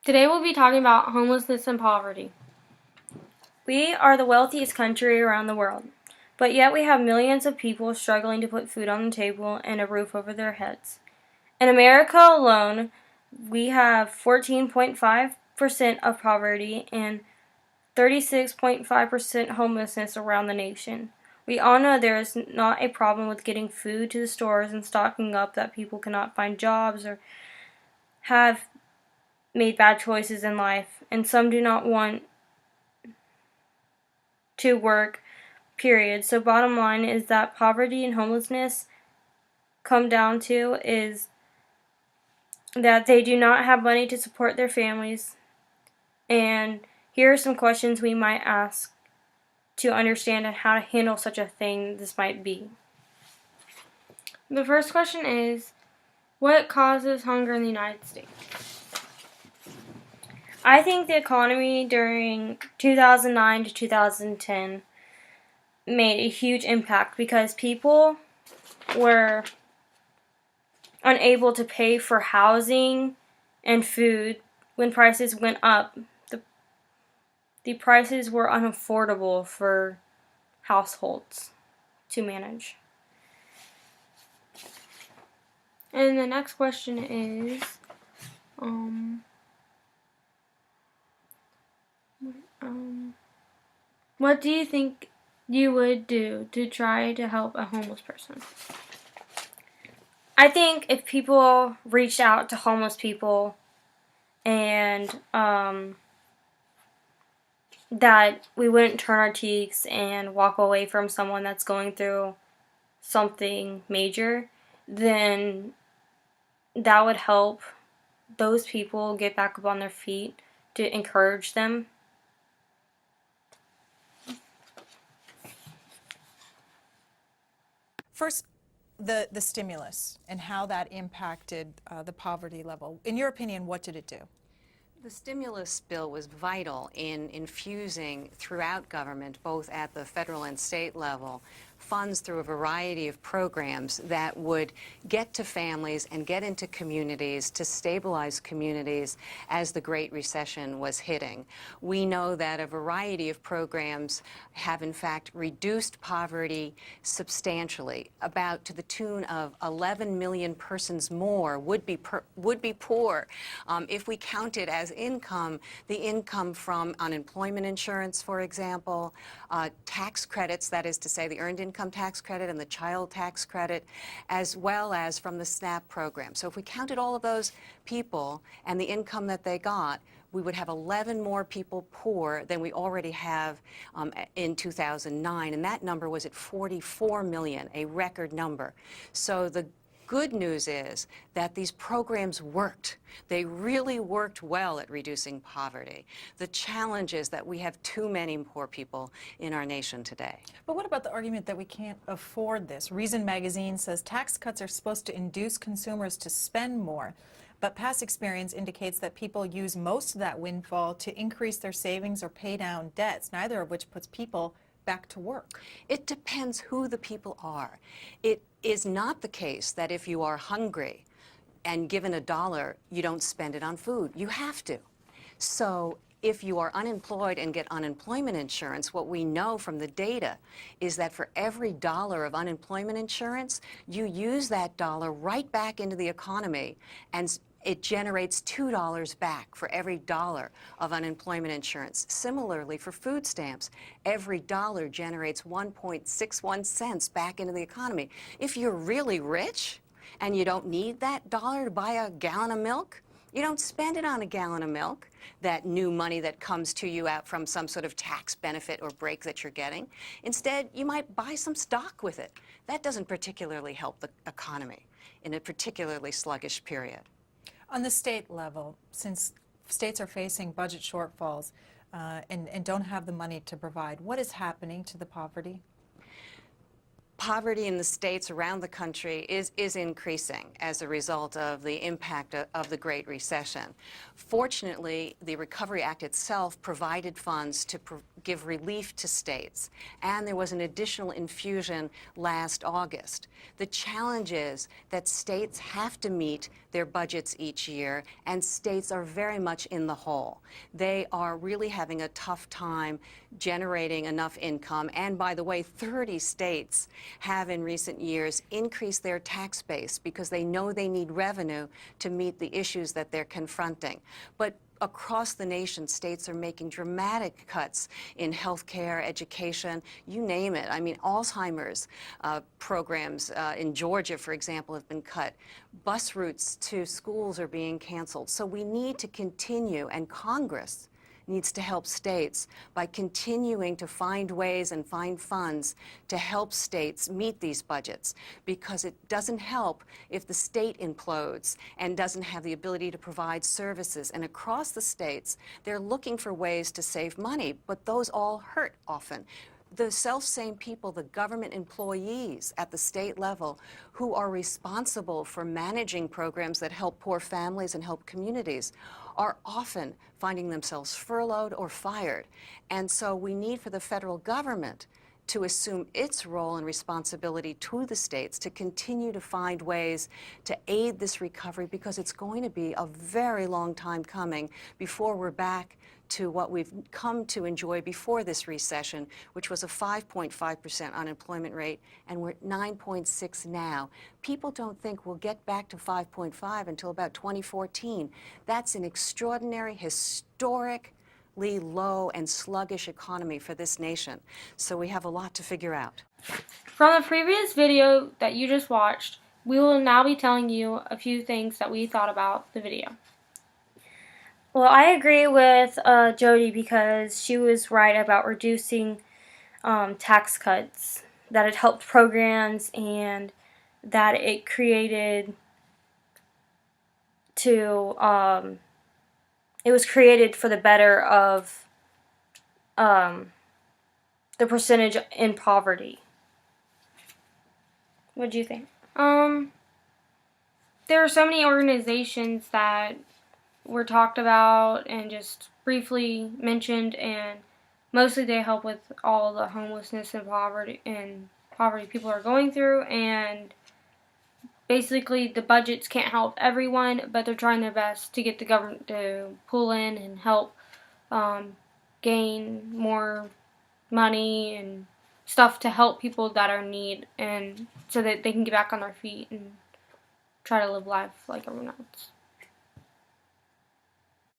Today we'll be talking about homelessness and poverty. We are the wealthiest country around the world, but yet we have millions of people struggling to put food on the table and a roof over their heads. In America alone, we have 14.5% of poverty and 36.5% homelessness around the nation. We all know there is not a problem with getting food to the stores and stocking up, that people cannot find jobs or have made bad choices in life, and some do not want to work, period. So bottom line is that poverty and homelessness come down to is that they do not have money to support their families. And here are some questions we might ask to understand how to handle such a thing this might be. The first question is, what causes hunger in the United States? I think the economy during 2009 to 2010 made a huge impact because people were unable to pay for housing and food when prices went up. The prices were unaffordable for households to manage. And the next question is, what do you think you would do to try to help a homeless person? I think if people reached out to homeless people and that we wouldn't turn our cheeks and walk away from someone that's going through something major, then that would help those people get back up on their feet, to encourage them. First, the stimulus and how that impacted the poverty level. In your opinion, what did it do? The stimulus bill was vital in infusing throughout government, both at the federal and state level, funds through a variety of programs that would get to families and get into communities to stabilize communities as the Great Recession was hitting. We know that a variety of programs have in fact reduced poverty substantially, about to the tune of 11 million persons more would be poor if we counted as income the income from unemployment insurance, for example, tax credits, that is to say the earned income tax credit and the child tax credit, as well as from the SNAP program. So if we counted all of those people and the income that they got, we would have 11 more people poor than we already have in 2009, and that number was at 44 million, a record number. So the good news is that these programs worked. They really worked well at reducing poverty. The challenge is that we have too many poor people in our nation today. But what about the argument that we can't afford this? Reason magazine says tax cuts are supposed to induce consumers to spend more, but past experience indicates that people use most of that windfall to increase their savings or pay down debts, neither of which puts people back to work. It depends who the people are. It is not the case that if you are hungry and given $1, you don't spend it on food. You have to. So if you are unemployed and get unemployment insurance, what we know from the data is that for every $1 of unemployment insurance, you use that dollar right back into the economy, and it generates $2 back for every $1 of unemployment insurance. Similarly, for food stamps, every $1 generates 1.61 cents back into the economy. If you're really rich and you don't need that dollar to buy a gallon of milk, you don't spend it on a gallon of milk, that new money that comes to you out from some sort of tax benefit or break that you're getting. Instead, you might buy some stock with it. That doesn't particularly help the economy in a particularly sluggish period. On the state level, since states are facing budget shortfalls and don't have the money to provide, what is happening to the poverty? Poverty in the states around the country is increasing as a result of the impact of the Great Recession. Fortunately, the Recovery Act itself provided funds to give relief to states, and there was an additional infusion last August. The challenge is that states have to meet their budgets each year, and states are very much in the hole. They are really having a tough time generating enough income, and by the way, 30 states have in recent years increased their tax base because they know they need revenue to meet the issues that they're confronting. But across the nation, states are making dramatic cuts in health care, education, you name it. I mean, Alzheimer's programs in Georgia, for example, have been cut. Bus routes to schools are being canceled. So we need to continue, and Congress needs to help states by continuing to find ways and find funds to help states meet these budgets, because it doesn't help if the state implodes and doesn't have the ability to provide services. And across the states, they're looking for ways to save money, but those all hurt often. The self-same people, the government employees at the state level who are responsible for managing programs that help poor families and help communities, are often finding themselves furloughed or fired. And so we need for the federal government to assume its role and responsibility to the states to continue to find ways to aid this recovery, because it's going to be a very long time coming before we're back to what we've come to enjoy before this recession, which was a 5.5% unemployment rate, and we're at 9.6 now. People don't think we'll get back to 5.5 until about 2014. That's an extraordinary, historically low and sluggish economy for this nation. So we have a lot to figure out. From the previous video that you just watched, we will now be telling you a few things that we thought about the video. Well, I agree with Jody, because she was right about reducing tax cuts, that it helped programs, and that it created it was created for the better of the percentage in poverty. What do you think? There are so many organizations that were talked about and just briefly mentioned, and mostly they help with all the homelessness and poverty people are going through. And basically the budgets can't help everyone, but they're trying their best to get the government to pull in and help gain more money and stuff to help people that are in need, and so that they can get back on their feet and try to live life like everyone else.